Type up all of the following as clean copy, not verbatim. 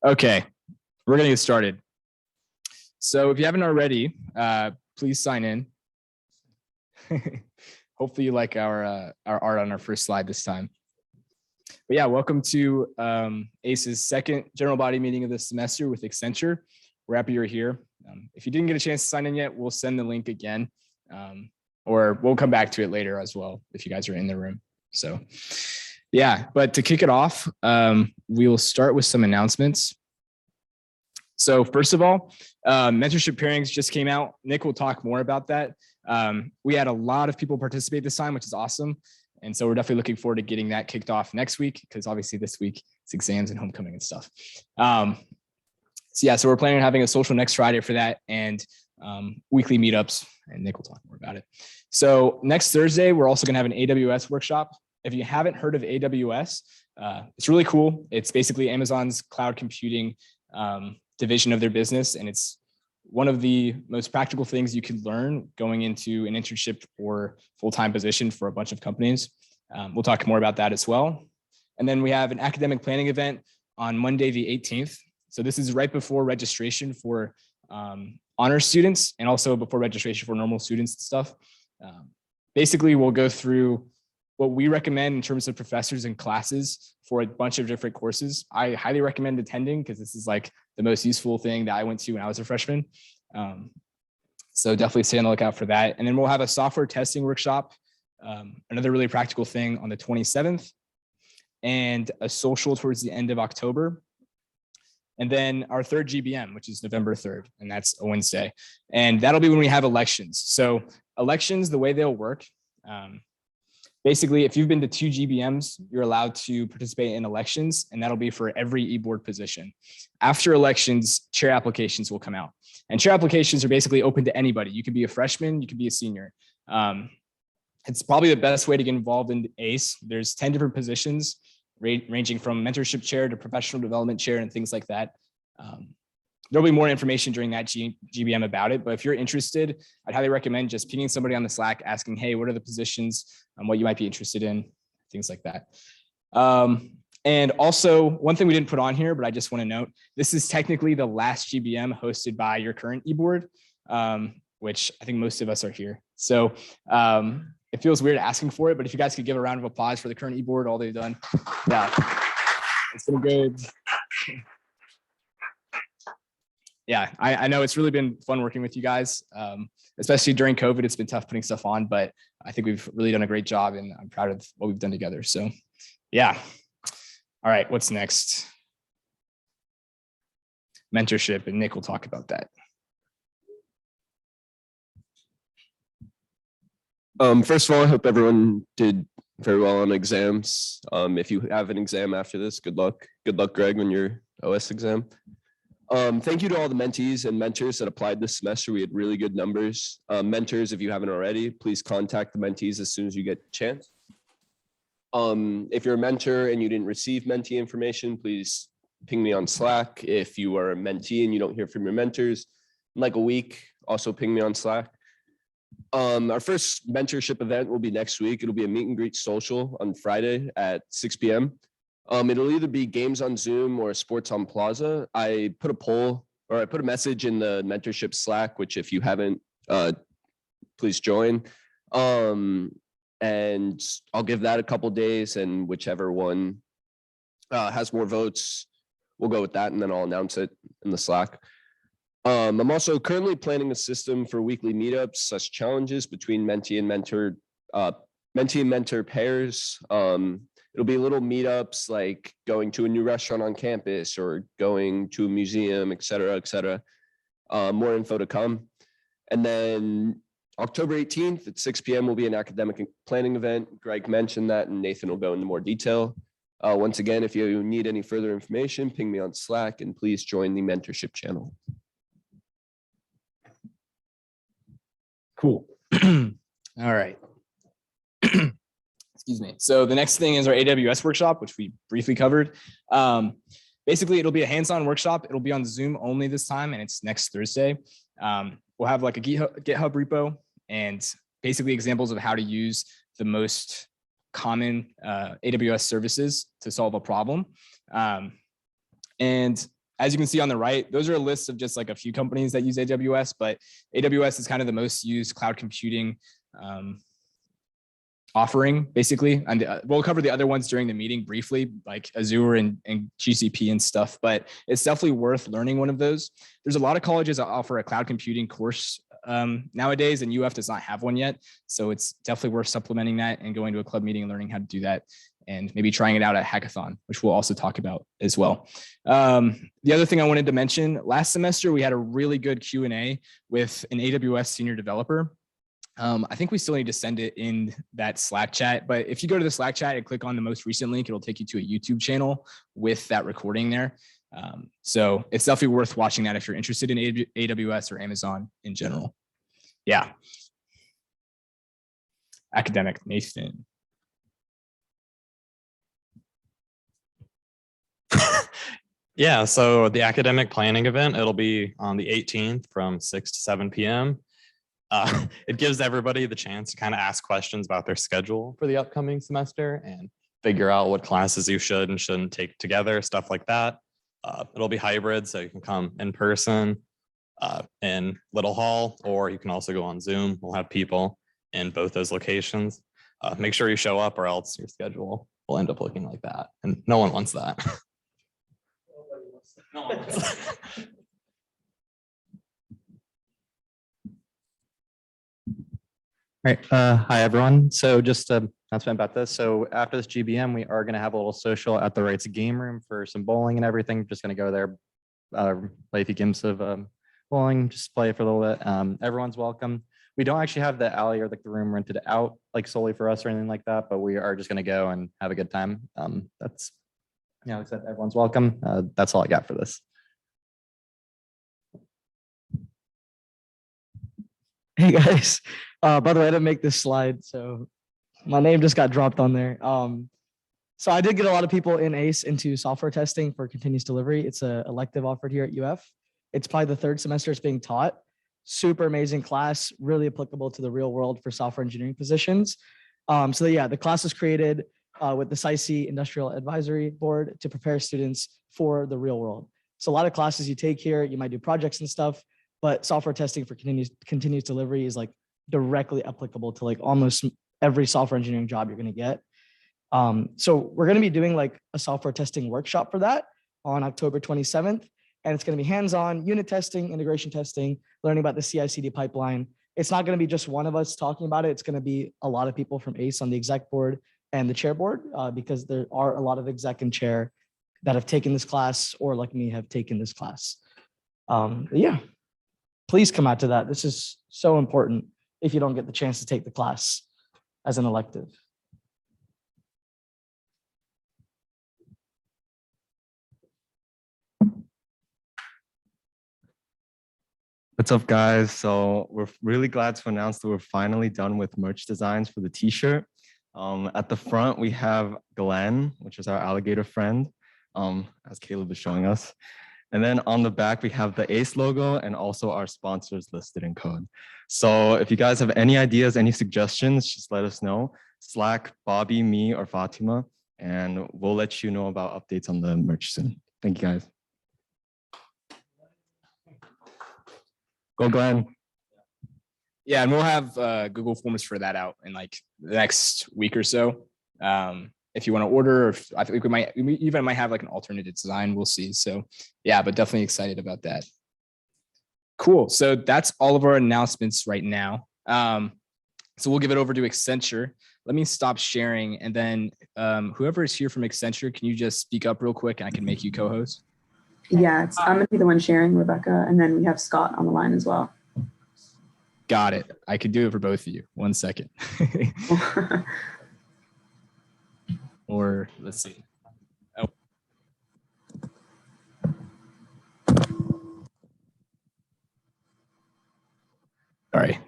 Okay, we're gonna get started. So if you haven't already, please sign in. Hopefully you like our art on our first slide this time. But yeah, welcome to ACE's second general body meeting of the semester with Accenture. We're happy you're here. If you didn't get a chance to sign in yet, we'll send the link again, or we'll come back to it later as well if you guys are in the room. So yeah, but to kick it off, we will start with some announcements. So first of all, Mentorship Pairings just came out. Nick will talk more about that. We had a lot of people participate this time, which is awesome. And so we're definitely looking forward to getting that kicked off next week, because obviously this week it's exams and homecoming and stuff. So we're planning on having a social next Friday for that, and weekly meetups, and Nick will talk more about it. So next Thursday, we're also gonna have an AWS workshop. If you haven't heard of AWS, it's really cool. It's basically Amazon's cloud computing division of their business, and it's one of the most practical things you can learn going into an internship or full-time position for a bunch of companies. We'll talk more about that as well. And then we have an academic planning event on Monday, the 18th. So this is right before registration for honor students, and also before registration for normal students and stuff. Basically, we'll go through what we recommend in terms of professors and classes for a bunch of different courses. I highly recommend attending, because this is like the most useful thing that I went to when I was a freshman. So definitely stay on the lookout for that. And then we'll have a software testing workshop, another really practical thing on the 27th, and a social towards the end of October. And then our third GBM, which is November 3rd, and that's a Wednesday. And that'll be when we have elections. So elections, the way they'll work, basically, if you've been to 2 GBMs, you're allowed to participate in elections, and that'll be for every e-board position. After elections, chair applications will come out. And chair applications are basically open to anybody. You could be a freshman, you could be a senior. It's probably the best way to get involved in ACE. There's 10 different positions, ranging from mentorship chair to professional development chair and things like that. There'll be more information during that GBM about it, but if you're interested, I'd highly recommend just pinging somebody on the Slack, asking, hey, what are the positions, what you might be interested in, things like that. And also, one thing we didn't put on here, but I just want to note, this is technically the last GBM hosted by your current e-board, which I think most of us are here. So it feels weird asking for it, but if you guys could give a round of applause for the current e-board, all they've done. Yeah, it's been good. Yeah, I know it's really been fun working with you guys, especially during COVID. It's been tough putting stuff on, but I think we've really done a great job, and I'm proud of what we've done together. So yeah. All right, what's next? Mentorship, and Nick will talk about that. First of all, I hope everyone did very well on exams. If you have an exam after this, good luck. Good luck, Greg, on your OS exam. Thank you to all the mentees and mentors that applied this semester. We had really good numbers. Mentors, if you haven't already, please contact the mentees as soon as you get a chance. If you're a mentor and you didn't receive mentee information, please ping me on Slack. If you are a mentee and you don't hear from your mentors in like a week, also ping me on Slack. Our first mentorship event will be next week. It'll be a meet and greet social on Friday at 6 p.m. It'll either be games on Zoom or sports on Plaza. I put a poll, or I put a message in the mentorship Slack, which if you haven't, please join. And I'll give that a couple days, and whichever one has more votes, we'll go with that, and then I'll announce it in the Slack. I'm also currently planning a system for weekly meetups / challenges between mentee and mentor pairs. It'll be little meetups like going to a new restaurant on campus or going to a museum, et cetera, et cetera. More info to come. And then October 18th at 6 p.m. will be an academic planning event. Greg mentioned that, and Nathan will go into more detail. Once again, if you need any further information, ping me on Slack, and please join the mentorship channel. Cool. All right. Excuse me. So the next thing is our AWS workshop, which we briefly covered. Basically, it'll be a hands-on workshop. It'll be on Zoom only this time, and it's next Thursday. We'll have like a GitHub repo and basically examples of how to use the most common AWS services to solve a problem. And as you can see on the right, those are a list of just like a few companies that use AWS, but AWS is kind of the most used cloud computing offering, basically. And we'll cover the other ones during the meeting briefly, like Azure and GCP and stuff, but it's definitely worth learning one of those. There's a lot of colleges that offer a cloud computing course nowadays, and UF does not have one yet. So it's definitely worth supplementing that and going to a club meeting and learning how to do that, and maybe trying it out at Hackathon, which we'll also talk about as well. The other thing I wanted to mention, last semester, we had a really good Q&A with an AWS senior developer. I think we still need to send it in that Slack chat, but if you go to the Slack chat and click on the most recent link, it'll take you to a YouTube channel with that recording there. So it's definitely worth watching that if you're interested in AWS or Amazon in general. Yeah. Academic Nathan. Yeah, so the academic planning event, it'll be on the 18th from 6 to 7 p.m. It gives everybody the chance to kind of ask questions about their schedule for the upcoming semester and figure out what classes you should and shouldn't take together, stuff like that. It'll be hybrid, so you can come in person in Little Hall, or you can also go on Zoom. We'll have people in both those locations. Make sure you show up, or else your schedule will end up looking like that, and no one wants that. No one wants that. All right. Hi, everyone. So just an announcement about this. So after this GBM, we are going to have a little social at the Rights game room for some bowling and everything. Just going to go there, play a few games of bowling, just play for a little bit. Everyone's welcome. We don't actually have the alley or like the room rented out like solely for us or anything like that, but we are just going to go and have a good time. That's, like I said, everyone's welcome. That's all I got for this. Hey guys, by the way, I didn't make this slide, so my name just got dropped on there. So I did get a lot of people in ACE into software testing for continuous delivery. It's an elective offered here at UF. It's probably the third semester it's being taught. Super amazing class, really applicable to the real world for software engineering positions. So yeah, the class was created with the SIC Industrial Advisory Board to prepare students for the real world. So a lot of classes you take here, you might do projects and stuff, but software testing for continuous delivery is like directly applicable to like almost every software engineering job you're going to get. So we're going to be doing like a software testing workshop for that on October 27th. And it's going to be hands-on unit testing, integration testing, learning about the CI/CD pipeline. It's not going to be just one of us talking about it. It's going to be a lot of people from ACE on the exec board and the chair board, because there are a lot of exec and chair that have taken this class or like me have taken this class. Yeah. Please come out to that. This is so important if you don't get the chance to take the class as an elective. What's up, guys? So we're really glad to announce that we're finally done with merch designs for the t-shirt. At the front, we have Glenn, which is our alligator friend, as Caleb is showing us. And then on the back, we have the ACE logo and also our sponsors listed in code. So if you guys have any ideas, any suggestions, just let us know. Slack Bobby, me, or Fatima, and we'll let you know about updates on the merch soon. Thank you, guys. Go, Glenn. Yeah, and we'll have Google Forms for that out in like the next week or so. If you want to order, or I think we even might have like an alternative design. We'll see. So yeah, but definitely excited about that. Cool. So that's all of our announcements right now. So we'll give it over to Accenture. Let me stop sharing, and then whoever is here from Accenture, can you just speak up real quick and I can make you co-host? Yeah, I'm gonna be the one sharing, Rebecca, and then we have Scott on the line as well. Got it. I could do it for both of you. 1 second. Or let's see. Oh. All right.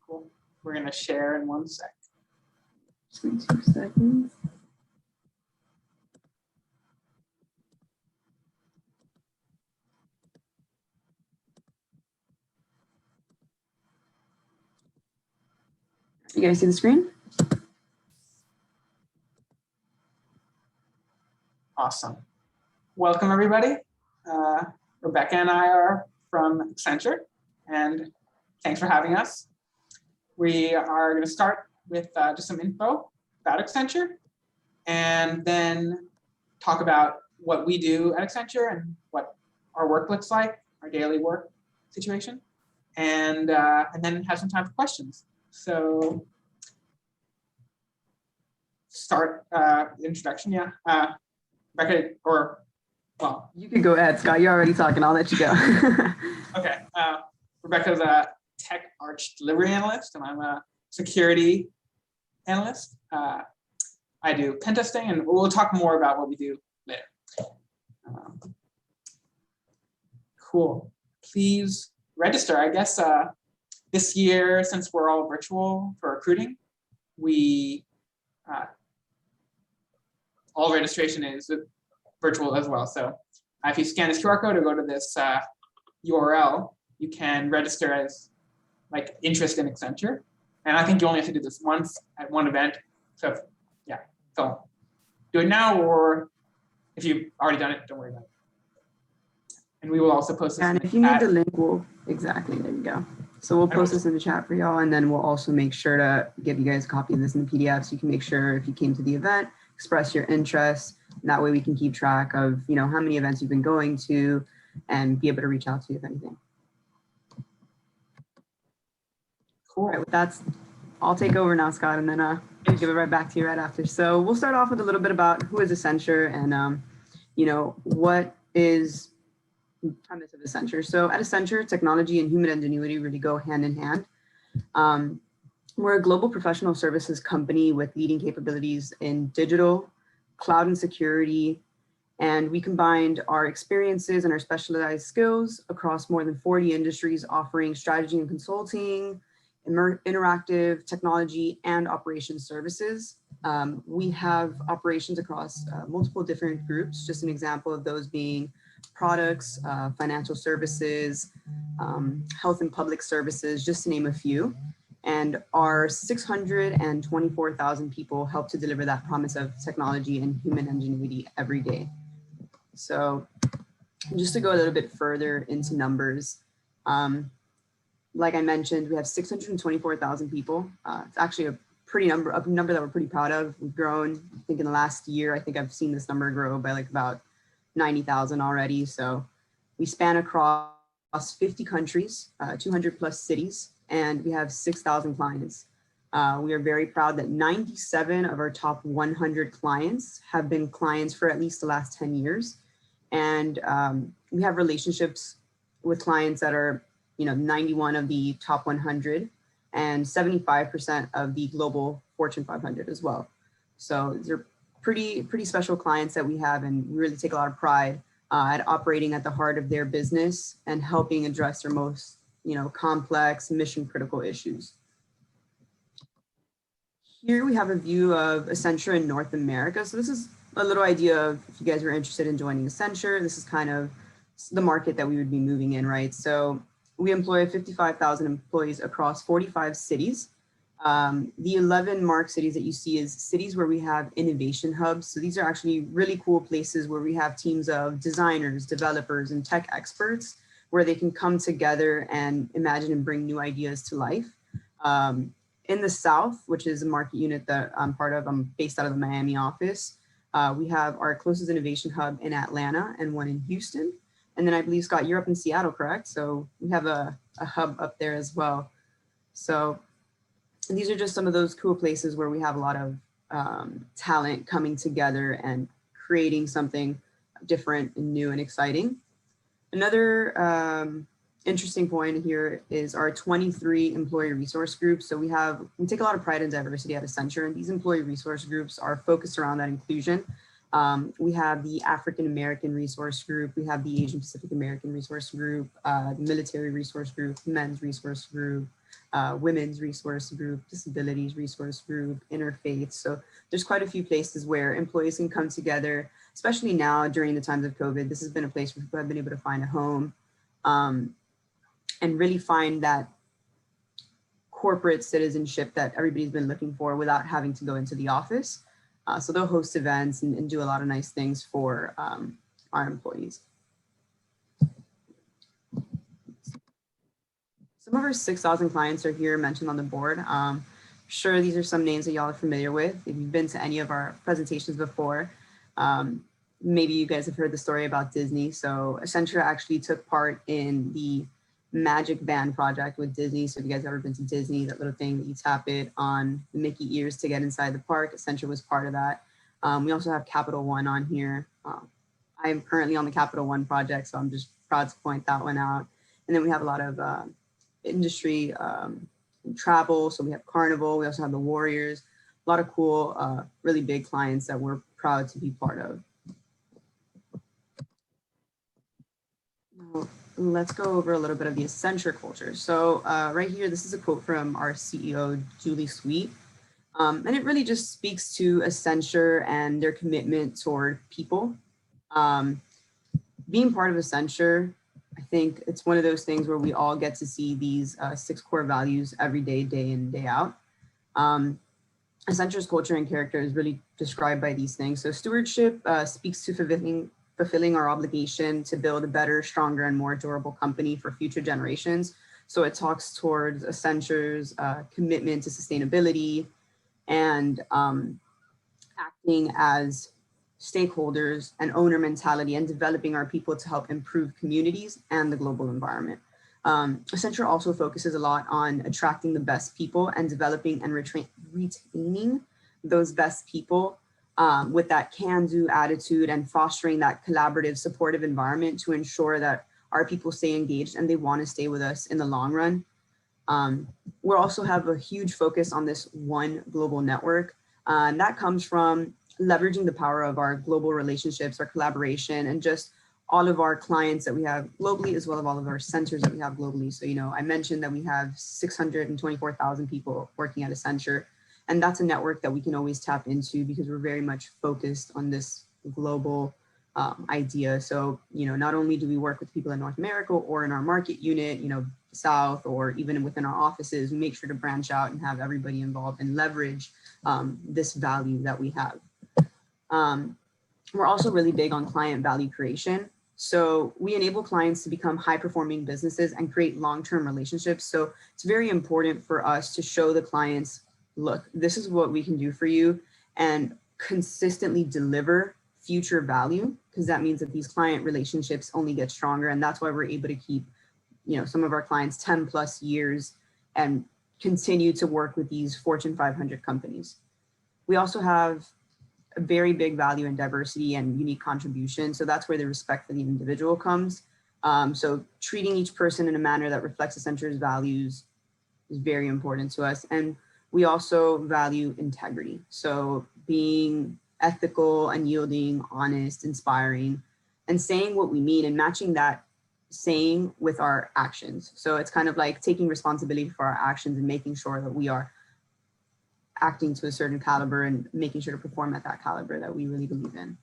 Cool. We're going to share in 1 sec. Just give me 2 seconds. You guys see the screen? Awesome. Welcome, everybody. Rebecca and I are from Accenture, and thanks for having us. We are going to start with just some info about Accenture, and then talk about what we do at Accenture and what our work looks like, our daily work situation, and then have some time for questions. So start the introduction, yeah. Rebecca, or well, You could go ahead, Scott. You're already talking. I'll let you go. okay. Rebecca's a tech arch delivery analyst, and I'm a security analyst. I do pen testing, and we'll talk more about what we do later. Cool. Please register. I guess this year, since we're all virtual for recruiting, we all registration is virtual as well. So if you scan this QR code or go to this URL, you can register as like interest in Accenture. And I think you only have to do this once at one event. So yeah, so do it now, or if you've already done it, don't worry about it. And we will also post this. And if you need the link, exactly, there you go. So we'll post this in the chat for y'all, and then we'll also make sure to give you guys a copy of this in the PDF so you can make sure if you came to the event, express your interest. And that way we can keep track of, you know, how many events you've been going to and be able to reach out to you if anything. Cool. All right, with that, I'll take over now, Scott, and then give it right back to you right after. So we'll start off with a little bit about who is Accenture and, you know, what is the premise of Accenture. So at Accenture, technology and human ingenuity really go hand in hand. We're a global professional services company with leading capabilities in digital, cloud and security, and we combined our experiences and our specialized skills across more than 40 industries, offering strategy and consulting, interactive technology, and operations services. We have operations across multiple different groups, just an example of those being products, financial services, health and public services, just to name a few. And our 624,000 people help to deliver that promise of technology and human ingenuity every day. So just to go a little bit further into numbers, like I mentioned, we have 624,000 people. It's actually a number that we're pretty proud of. We've grown, I think in the last year, I think I've seen this number grow by like about 90,000 already. So we span across 50 countries, 200 plus cities, and we have 6,000 clients. We are very proud that 97 of our top 100 clients have been clients for at least the last 10 years. And we have relationships with clients that are, you know, 91 of the top 100 and 75% of the global Fortune 500 as well. So these are pretty special clients that we have, and we really take a lot of pride at operating at the heart of their business and helping address their most, you know, complex mission critical issues. Here we have a view of Accenture in North America. So this is a little idea of if you guys were interested in joining Accenture, this is kind of the market that we would be moving in, right? So we employ 55,000 employees across 45 cities. The 11 marked cities that you see is cities where we have innovation hubs. So these are actually really cool places where we have teams of designers, developers, and tech experts where they can come together and imagine and bring new ideas to life. In the South, which is a market unit that I'm part of, I'm based out of the Miami office. We have our closest innovation hub in Atlanta and one in Houston. And then I believe, Scott, you're up in Seattle, correct? So we have a hub up there as well. So these are just some of those cool places where we have a lot of talent coming together and creating something different and new and exciting. Another interesting point here is our 23 employee resource groups. So we take a lot of pride in diversity at Accenture, and these employee resource groups are focused around that inclusion. We have the African American resource group, we have the Asian Pacific American resource group, the military resource group, men's resource group, women's resource group, disabilities resource group, interfaith. So there's quite a few places where employees can come together, especially now during the times of COVID. This has been a place where people have been able to find a home and really find that corporate citizenship that everybody's been looking for without having to go into the office. So they'll host events and do a lot of nice things for our employees. Some of our 6,000 clients are here mentioned on the board. Sure, these are some names that y'all are familiar with. If you've been to any of our presentations before, maybe you guys have heard the story about Disney. So Accenture actually took part in the Magic Band project with Disney. So if you guys have ever been to Disney, that little thing that you tap it on the Mickey ears to get inside the park, Accenture was part of that. We also have Capital One on here. I am currently on the Capital One project, so I'm just proud to point that one out. And then we have a lot of industry travel. So we have Carnival, we also have the Warriors, a lot of cool, really big clients that we're proud to be part of. Now, let's go over a little bit of the Accenture culture. So right here, this is a quote from our CEO, Julie Sweet. And it really just speaks to Accenture and their commitment toward people. Being part of Accenture, I think it's one of those things where we all get to see these 6 core values every day, day in, day out. Accenture's culture and character is really described by these things. So stewardship speaks to fulfilling our obligation to build a better, stronger, and more durable company for future generations. So it talks towards Accenture's commitment to sustainability and acting as stakeholders and owner mentality and developing our people to help improve communities and the global environment. Accenture also focuses a lot on attracting the best people and developing and retaining those best people with that can-do attitude and fostering that collaborative, supportive environment to ensure that our people stay engaged and they want to stay with us in the long run. We also have a huge focus on this one global network. And that comes from leveraging the power of our global relationships, our collaboration, and just all of our clients that we have globally, as well as all of our centers that we have globally. So, you know, I mentioned that we have 624,000 people working at Accenture, and that's a network that we can always tap into because we're very much focused on this global idea. So, you know, not only do we work with people in North America or in our market unit, you know, South, or even within our offices, we make sure to branch out and have everybody involved and leverage this value that we have. We're also really big on client value creation. So we enable clients to become high-performing businesses and create long-term relationships. So it's very important for us to show the clients, look, this is what we can do for you, and consistently deliver future value, because that means that these client relationships only get stronger. And that's why we're able to keep, you know, some of our clients 10 plus years and continue to work with these Fortune 500 companies. We also have a very big value in diversity and unique contribution. So that's where the respect for the individual comes. So treating each person in a manner that reflects Accenture's values is very important to us. And we also value integrity. So being ethical, unyielding, honest, inspiring, and saying what we mean and matching that saying with our actions. So it's kind of like taking responsibility for our actions and making sure that we are acting to a certain caliber and making sure to perform at that caliber that we really believe in.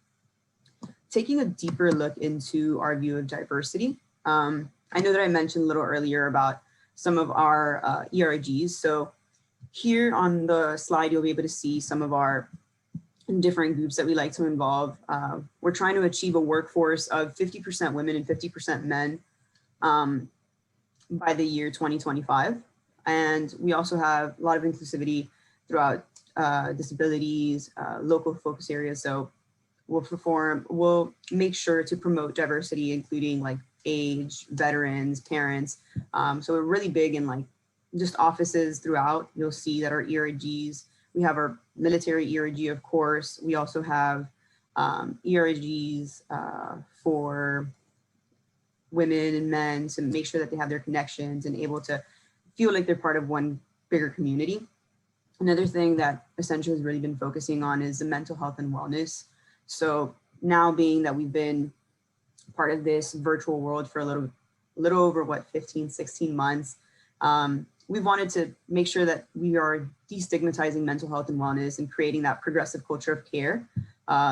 Taking a deeper look into our view of diversity. I know that I mentioned a little earlier about some of our ERGs. So here on the slide, you'll be able to see some of our different groups that we like to involve. We're trying to achieve a workforce of 50% women and 50% men by the year 2025. And we also have a lot of inclusivity throughout disabilities, local focus areas. So we'll make sure to promote diversity, including like age, veterans, parents. So we're really big in like just offices throughout. You'll see that our ERGs, we have our military ERG, of course. We also have ERGs for women and men to make sure that they have their connections and able to feel like they're part of one bigger community. Another thing that Accenture has really been focusing on is the mental health and wellness. So now being that we've been part of this virtual world for a little over what, 15, 16 months, we wanted to make sure that we are destigmatizing mental health and wellness and creating that progressive culture of care.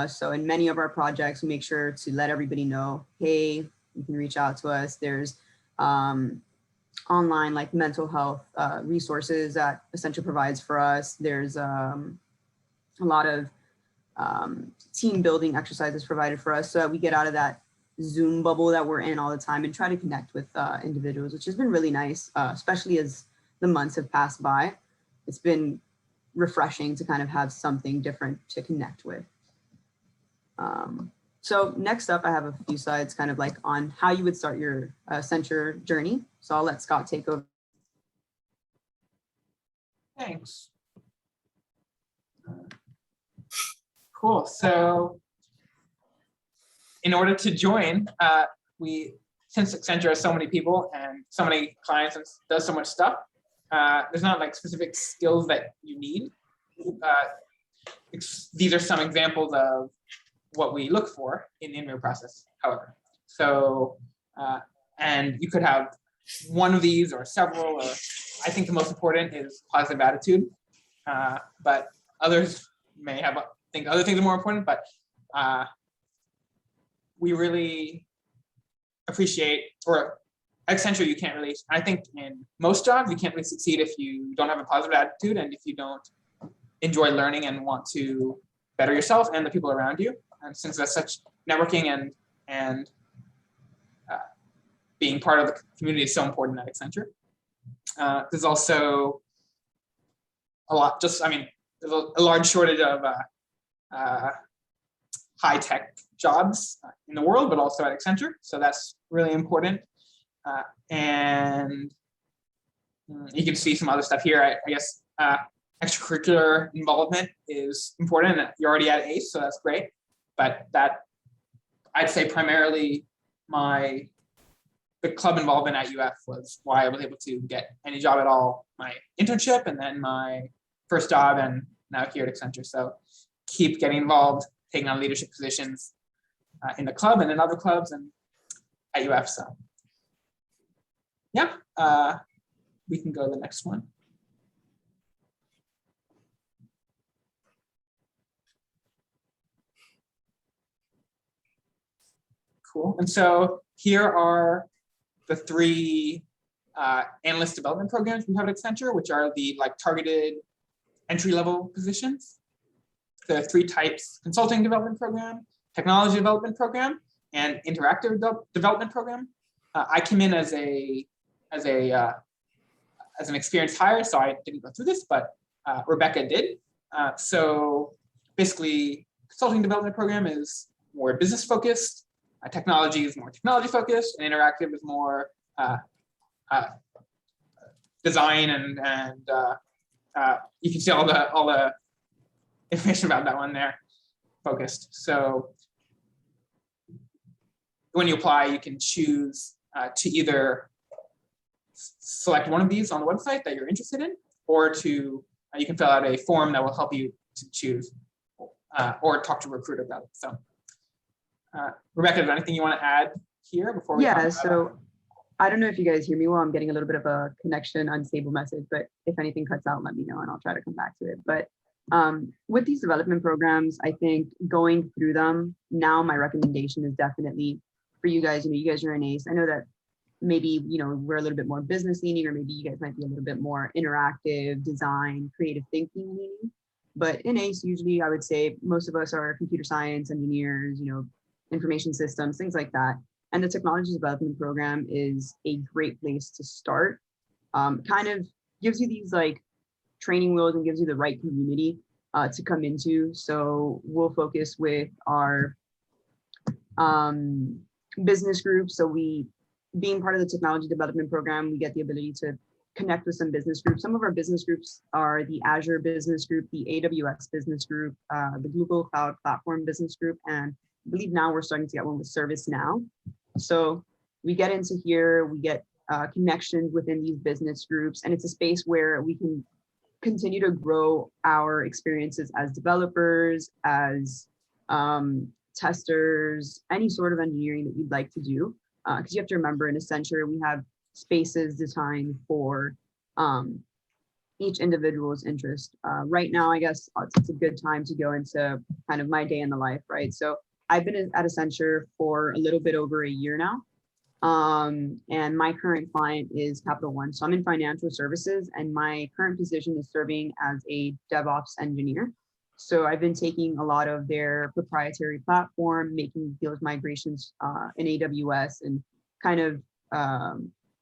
So in many of our projects, we make sure to let everybody know, hey, you can reach out to us. There's online like mental health resources that Accenture provides for us. There's a lot of team building exercises provided for us so that we get out of that Zoom bubble that we're in all the time and try to connect with individuals, which has been really nice, especially as the months have passed by. It's been refreshing to kind of have something different to connect with. So next up, I have a few slides kind of like on how you would start your Accenture journey. So I'll let Scott take over. Thanks. Cool. So in order to join, since Accenture has so many people and so many clients and does so much stuff, there's not like specific skills that you need. These are some examples of what we look for in the interview process, however. So, and you could have one of these or several, or I think the most important is positive attitude, but others may think other things are more important, but we really appreciate, or at Accenture, you can't really, I think in most jobs, you can't really succeed if you don't have a positive attitude and if you don't enjoy learning and want to better yourself and the people around you. And since that's such networking and being part of the community is so important at Accenture. There's also a lot, there's a large shortage of high-tech jobs in the world, but also at Accenture. So that's really important. And you can see some other stuff here. I guess extracurricular involvement is important. You're already at ACE, so that's great. But that, I'd say primarily the club involvement at UF was why I was able to get any job at all, my internship and then my first job and now here at Accenture. So keep getting involved, taking on leadership positions in the club and in other clubs and at UF. So yeah, we can go to the next one. Cool. And so here are the three analyst development programs we have at Accenture, which are the targeted entry-level positions. There are three types: consulting development program, technology development program, and interactive development program. I came in as an experienced hire, so I didn't go through this, but Rebecca did. So basically, consulting development program is more business focused. Technology is more technology focused, and interactive is more design and you can see all the information about that one there focused. So when you apply, you can choose to either select one of these on the website that you're interested in, or to you can fill out a form that will help you to choose or talk to a recruiter about it. So. Rebecca, is there anything you want to add here before we? Yeah, so I don't know if you guys hear me well. I'm getting a little bit of a connection unstable message, but if anything cuts out, let me know and I'll try to come back to it. But with these development programs, I think going through them now, my recommendation is definitely for you guys. You guys are in ACE. I know that maybe we're a little bit more business leaning, or maybe you guys might be a little bit more interactive, design, creative thinking leaning. But in ACE, usually I would say most of us are computer science engineers, information systems, things like that. And the technology development program is a great place to start. Kind of gives you these training wheels and gives you the right community to come into. So we'll focus with our business groups. So being part of the technology development program, we get the ability to connect with some business groups. Some of our business groups are the Azure business group, the AWS business group, the Google Cloud Platform business group, and I believe now we're starting to get one with ServiceNow. So we get into here, we get connections within these business groups, and it's a space where we can continue to grow our experiences as developers, as testers, any sort of engineering that you'd like to do. Because you have to remember, in Accenture, we have spaces designed for each individual's interest. Right now, I guess it's a good time to go into kind of my day in the life, right? So I've been at Accenture for a little bit over a year now. And my current client is Capital One. So I'm in financial services, and my current position is serving as a DevOps engineer. So I've been taking a lot of their proprietary platform, making those migrations in AWS, and kind of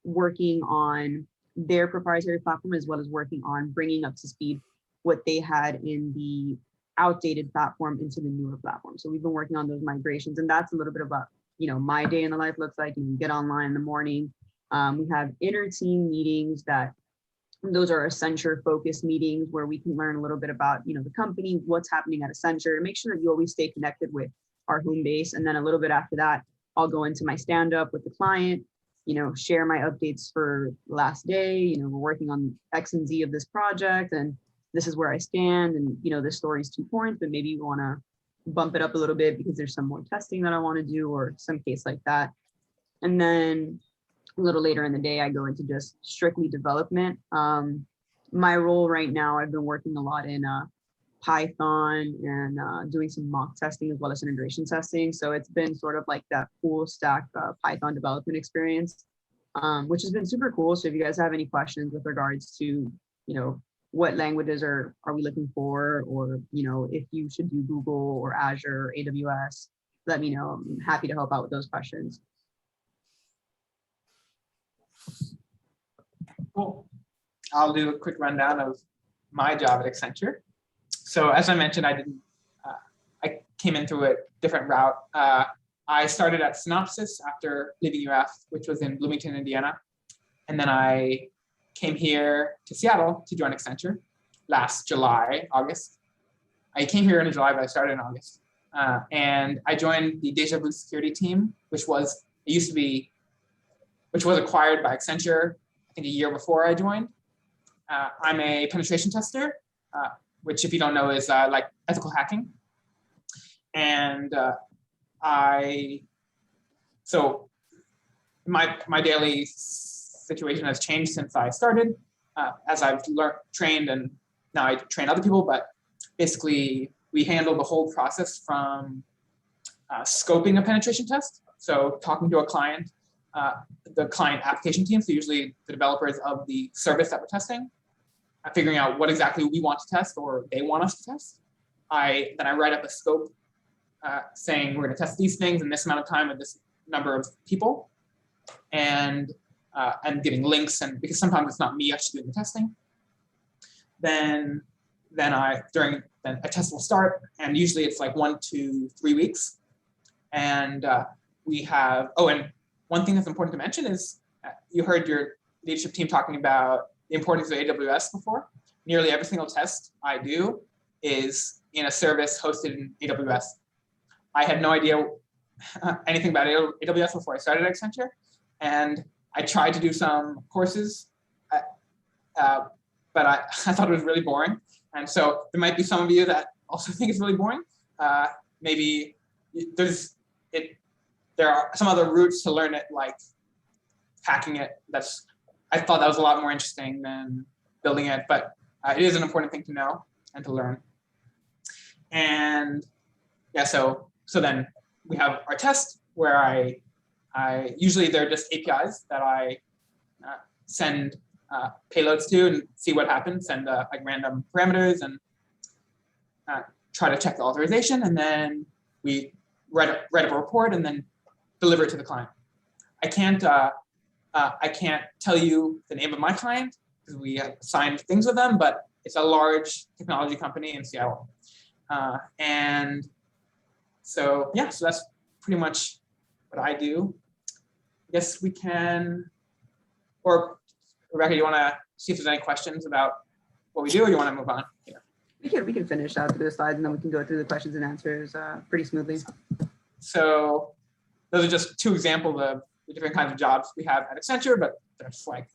working on their proprietary platform, as well as working on bringing up to speed what they had in the outdated platform into the newer platform. So we've been working on those migrations, and that's a little bit about, my day in the life looks like. You get online in the morning. We have inner team meetings that those are Accenture focused meetings where we can learn a little bit about, the company, what's happening at Accenture, and make sure that you always stay connected with our home base. And then a little bit after that, I'll go into my stand up with the client, share my updates for last day. We're working on X and Z of this project, and this is where I stand. And, this story is 2 points, but maybe you want to bump it up a little bit because there's some more testing that I want to do, or some case like that. And then a little later in the day, I go into just strictly development. My role right now, I've been working a lot in Python and doing some mock testing as well as integration testing. So it's been sort of like that full stack Python development experience, which has been super cool. So if you guys have any questions with regards to, what languages are we looking for, or, if you should do Google or Azure or AWS, let me know. I'm happy to help out with those questions. Cool. I'll do a quick rundown of my job at Accenture. So as I mentioned, I came in through a different route. I started at Synopsys after leaving UF, which was in Bloomington, Indiana. And then I came here to Seattle to join Accenture last August. I came here in July, but I started in August. And I joined the Deja Vu security team, which was acquired by Accenture, I think a year before I joined. I'm a penetration tester, which, if you don't know, is like ethical hacking. And so my daily situation has changed since I started, as I've trained, and now I train other people. But basically, we handle the whole process from scoping a penetration test. So talking to a client, the client application team, so usually the developers of the service that we're testing, figuring out what exactly we want to test or they want us to test. Then I write up a scope saying we're going to test these things in this amount of time with this number of people, and giving links, and because sometimes it's not me actually doing the testing. Then a test will start, and usually it's like 1 to 3 weeks. And we have, and one thing that's important to mention is you heard your leadership team talking about the importance of AWS before. Nearly every single test I do is in a service hosted in AWS. I had no idea anything about AWS before I started at Accenture, and I tried to do some courses, but I thought it was really boring. And so there might be some of you that also think it's really boring. Maybe there are some other routes to learn it, like hacking it. I thought that was a lot more interesting than building it, but it is an important thing to know and to learn. And yeah, so then we have our test where I usually they're just APIs that I send payloads to and see what happens, send like random parameters, and try to check the authorization, and then we write up a report and then deliver it to the client. I can't tell you the name of my client because we have signed things with them, but it's a large technology company in Seattle. And so that's pretty much what I do. I guess we can, or Rebecca, you want to see if there's any questions about what we do, or you want to move on? Yeah. We can finish out through the slides, and then we can go through the questions and answers pretty smoothly. So those are just 2 examples of the different kinds of jobs we have at Accenture, but there's like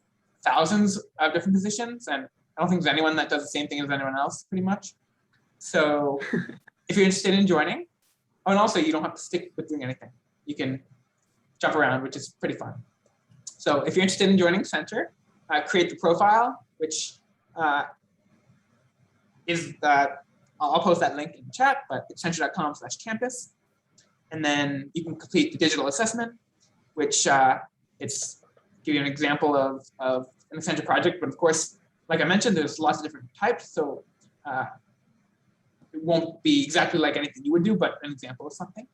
thousands of different positions, and I don't think there's anyone that does the same thing as anyone else, pretty much. So if you're interested in joining, and also you don't have to stick with doing anything. You can jump around, which is pretty fun. So if you're interested in joining Accenture, create the profile, which is that I'll post that link in the chat, but accenture.com/campus. And then you can complete the digital assessment, which it's give you an example of an Accenture project. But of course, like I mentioned, there's lots of different types. So it won't be exactly like anything you would do, but an example of something.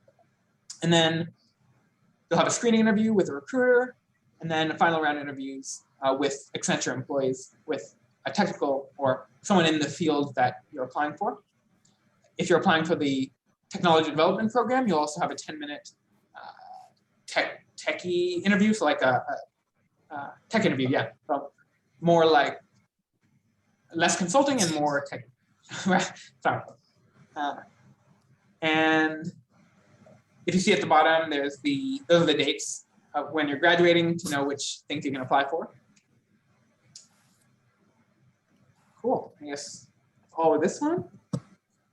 And then you'll have a screening interview with a recruiter, and then final round interviews with Accenture employees with a technical or someone in the field that you're applying for. If you're applying for the technology development program, you'll also have a 10-minute techie interview, so like a tech interview, yeah. So more like less consulting and more tech. Sorry. And if you see at the bottom, those are the dates of when you're graduating to know which things you can apply for. Cool. I guess all with this one.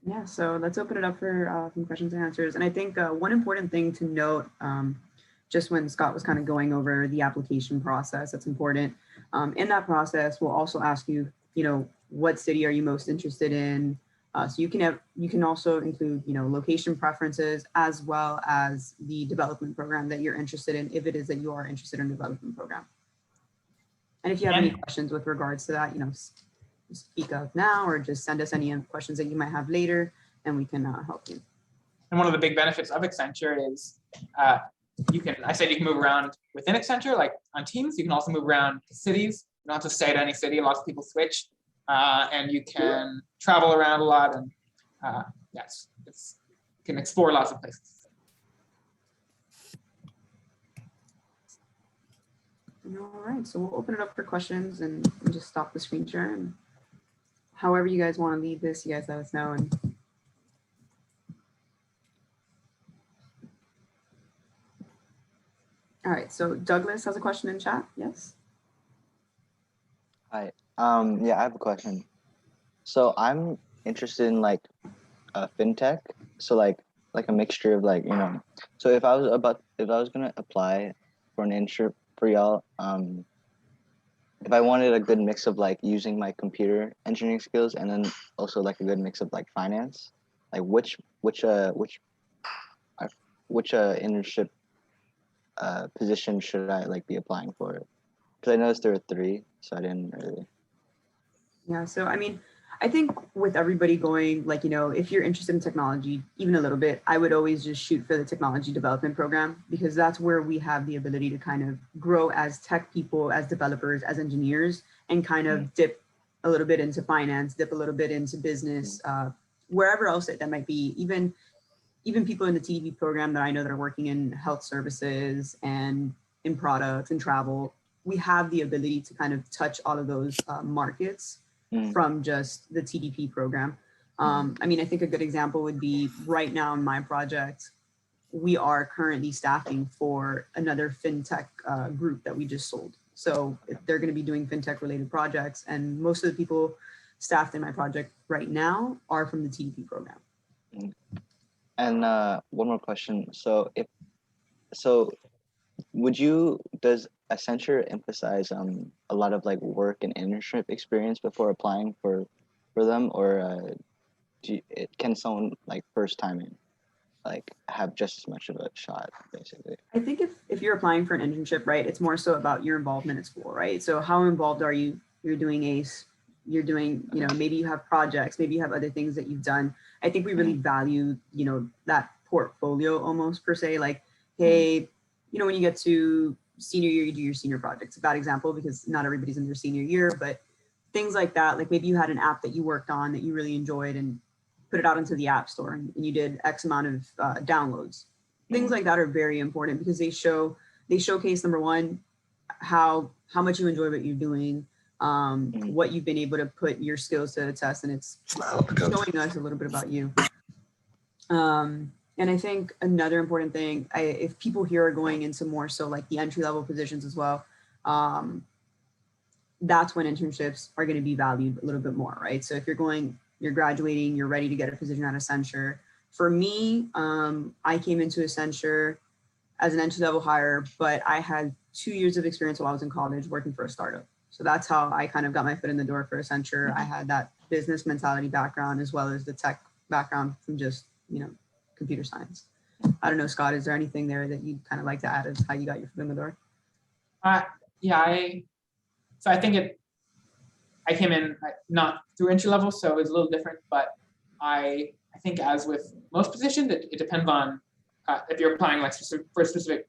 Yeah, so let's open it up for some questions and answers. And I think one important thing to note, just when Scott was kind of going over the application process, that's important. In that process, we'll also ask you, what city are you most interested in? So you can also include, location preferences as well as the development program that you're interested in, if it is that you are interested in development program. And if you have any questions with regards to that, speak up now or just send us any questions that you might have later and we can help you. And one of the big benefits of Accenture is you can move around within Accenture, like on teams. You can also move around to cities. You don't have to stay at any city. Lots of people switch. And you can travel around a lot, and yes, you can explore lots of places. All right, so we'll open it up for questions and just stop the screen share. And however you guys want to lead this, you guys let us know. And all right, so Douglas has a question in chat. Yes. Hi. Yeah, I have a question. So I'm interested in like fintech. So like a mixture of like, so if I was gonna apply for an internship for y'all, if I wanted a good mix of like using my computer engineering skills and then also like a good mix of like finance, like which internship position should I like be applying for? Because I noticed there were 3, so I didn't really. Yeah, so I mean, I think with everybody going, like, if you're interested in technology, even a little bit, I would always just shoot for the technology development program, because that's where we have the ability to kind of grow as tech people, as developers, as engineers, and kind of dip a little bit into finance, dip a little bit into business, wherever else that might be. Even people in the TDP program that I know that are working in health services and in products and travel, we have the ability to kind of touch all of those markets from just the TDP program. I mean, I think a good example would be right now in my project, we are currently staffing for another fintech group that we just sold. So they're going to be doing fintech related projects, and most of the people staffed in my project right now are from the TDP program. And one more question. So does Accenture emphasize a lot of like work and internship experience before applying for them, or can someone like first time in like have just as much of a shot, basically? I think if you're applying for an internship, right, it's more so about your involvement at school, right? So how involved are you? You're doing ACE, you're doing, maybe you have projects, maybe you have other things that you've done. I think we really value, that portfolio almost per se, like, hey, when you get to senior year, you do your senior projects. A bad example because not everybody's in their senior year, but things like that. Like maybe you had an app that you worked on that you really enjoyed and put it out into the app store and you did X amount of downloads. Things like that are very important because they showcase, number one, how much you enjoy what you're doing, what you've been able to put your skills to the test, and it's showing us a little bit about you. And I think another important thing, if people here are going into more so like the entry level positions as well, that's when internships are going to be valued a little bit more, right? So if you're graduating, you're ready to get a position at Accenture. For me, I came into Accenture as an entry level hire, but I had 2 years of experience while I was in college working for a startup. So that's how I kind of got my foot in the door for Accenture. I had that business mentality background as well as the tech background from just, computer science. I don't know, Scott, is there anything there that you'd kind of like to add as how you got your foot in the door? So I think I came in not through entry level, so it was a little different, but I think as with most positions, it depends on if you're applying like for a specific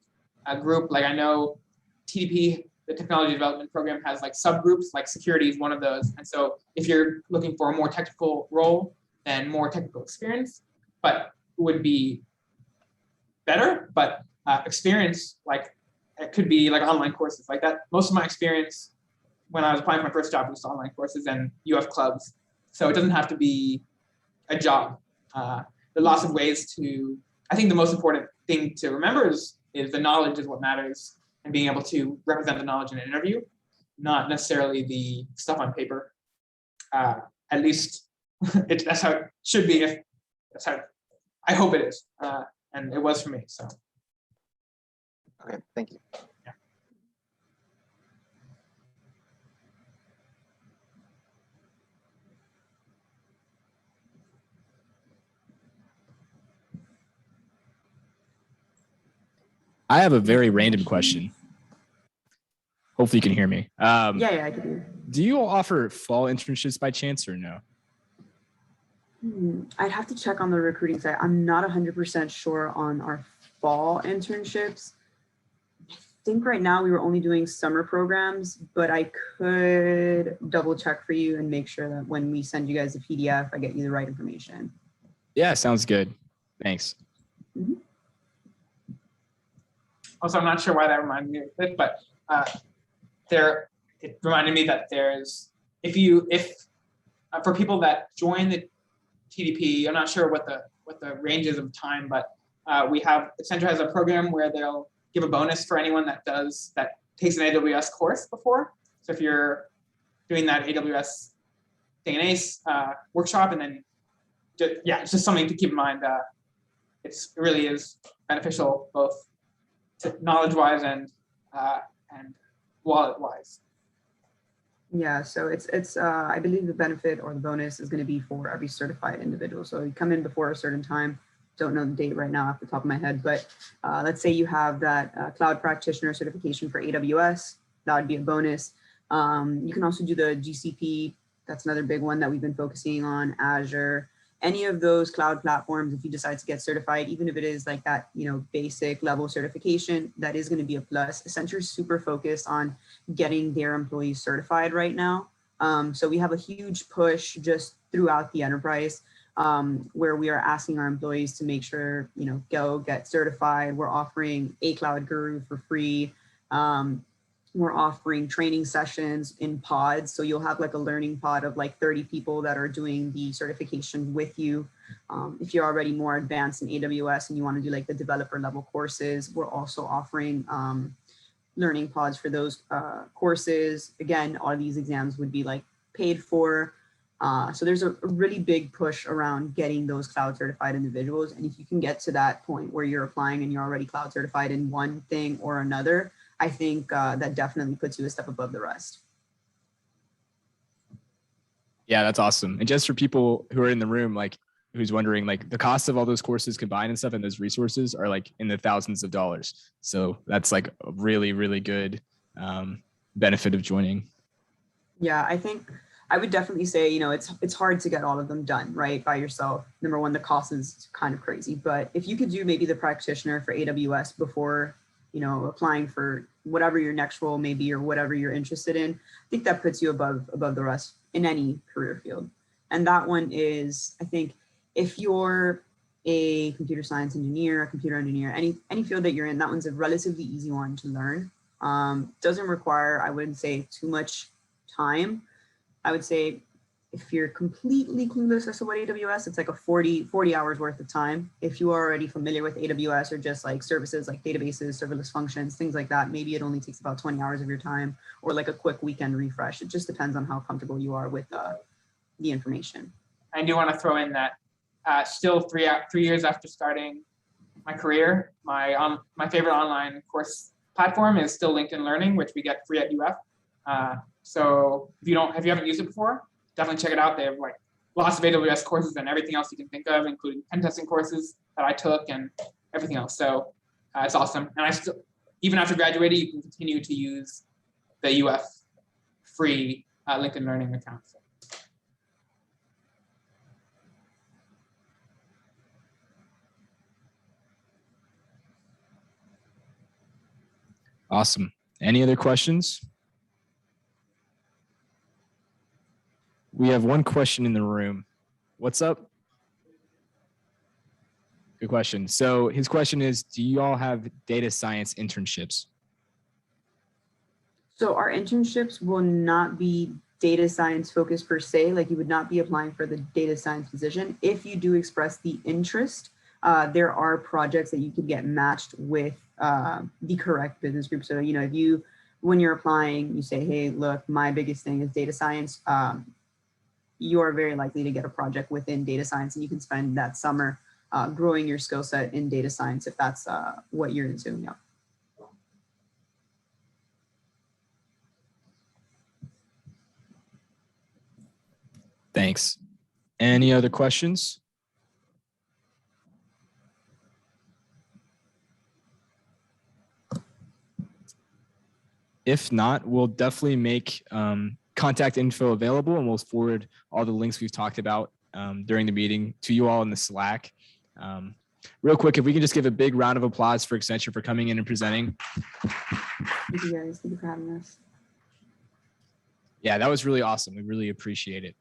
group. Like I know TDP, the Technology Development Program, has like subgroups, like security is one of those. And so if you're looking for a more technical role, then more technical experience, but would be better. But experience, like it could be like online courses like that. Most of my experience when I was applying for my first job was online courses and UF clubs. So it doesn't have to be a job. There are lots of ways to, I think the most important thing to remember is the knowledge is what matters, and being able to represent the knowledge in an interview, not necessarily the stuff on paper. At least that's how it should be. If that's how I hope it is, and it was for me. So. Okay, thank you. Yeah. I have a very random question. Hopefully you can hear me. Yeah, I can hear you. Do you all offer fall internships by chance or no? I'd have to check on the recruiting site. I'm not 100% sure on our fall internships. I think right now we were only doing summer programs, but I could double check for you and make sure that when we send you guys a PDF, I get you the right information. Yeah, sounds good. Thanks. Mm-hmm. Also, I'm not sure why that reminded me of it, but it reminded me that there's, if for people that join the TDP, I'm not sure what the range is of time, but Accenture has a program where they'll give a bonus for anyone that takes an AWS course before. So if you're doing that AWS Thing and Ace workshop, and then it's just something to keep in mind. It really is beneficial both knowledge-wise and wallet-wise. Yeah, so it's I believe the benefit or the bonus is going to be for every certified individual. So you come in before a certain time. Don't know the date right now off the top of my head, but let's say you have that cloud practitioner certification for AWS. That would be a bonus. You can also do the GCP. That's another big one that we've been focusing on. Azure. Any of those cloud platforms, if you decide to get certified, even if it is like that, basic level certification, that is going to be a plus. Accenture is super focused on getting their employees certified right now. So we have a huge push just throughout the enterprise where we are asking our employees to make sure, go get certified. We're offering a Cloud Guru for free. We're offering training sessions in pods. So you'll have like a learning pod of like 30 people that are doing the certification with you. If you're already more advanced in AWS and you want to do like the developer level courses, we're also offering learning pods for those courses. Again, all of these exams would be like paid for. So there's a really big push around getting those cloud certified individuals. And if you can get to that point where you're applying and you're already cloud certified in one thing or another, I think that definitely puts you a step above the rest. Yeah, that's awesome. And just for people who are in the room, like who's wondering, like the cost of all those courses combined and stuff and those resources are like in the thousands of dollars. So that's like a really, really good benefit of joining. Yeah, I think I would definitely say, it's hard to get all of them done, right, by yourself. Number one, the cost is kind of crazy. But if you could do maybe the practitioner for AWS before, applying for whatever your next role may be or whatever you're interested in, I think that puts you above the rest in any career field. And that one is, I think, if you're a computer science engineer, a computer engineer, any field that you're in, that one's a relatively easy one to learn. Doesn't require, I wouldn't say, too much time. I would say if you're completely clueless as to what AWS, it's like a 40 hours worth of time. If you are already familiar with AWS or just like services like databases, serverless functions, things like that, maybe it only takes about 20 hours of your time or like a quick weekend refresh. It just depends on how comfortable you are with the information. I do want to throw in that still 3 years after starting my career, my favorite online course platform is still LinkedIn Learning, which we get free at UF. So if you haven't used it before, definitely check it out. They have like lots of AWS courses and everything else you can think of, including pen testing courses that I took and everything else. So it's awesome. And I still, even after graduating, you can continue to use the UF free LinkedIn Learning account. So. Awesome. Any other questions? We have one question in the room. What's up? Good question. So his question is, do you all have data science internships? So our internships will not be data science focused per se, like you would not be applying for the data science position. If you do express the interest, there are projects that you can get matched with the correct business group. So, if you, when you're applying, you say, hey, look, my biggest thing is data science. You are very likely to get a project within data science, and you can spend that summer growing your skill set in data science if that's what you're into. Yeah. Thanks. Any other questions? If not, we'll definitely make contact info available, and we'll forward all the links we've talked about during the meeting to you all in the Slack. Real quick, if we can just give a big round of applause for Accenture for coming in and presenting. Thank you guys. Thank you for having us. Yeah, that was really awesome. We really appreciate it.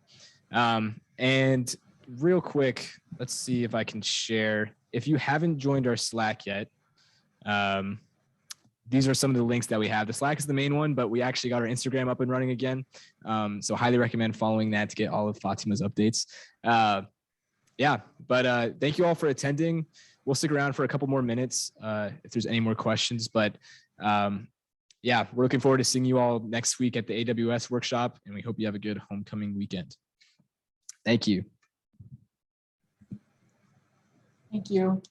And real quick, let's see if I can share. If you haven't joined our Slack yet, these are some of the links that we have. The Slack is the main one, but we actually got our Instagram up and running again. So highly recommend following that to get all of Fatima's updates. Yeah, but thank you all for attending. We'll stick around for a couple more minutes if there's any more questions. But yeah, we're looking forward to seeing you all next week at the AWS workshop, and we hope you have a good homecoming weekend. Thank you. Thank you.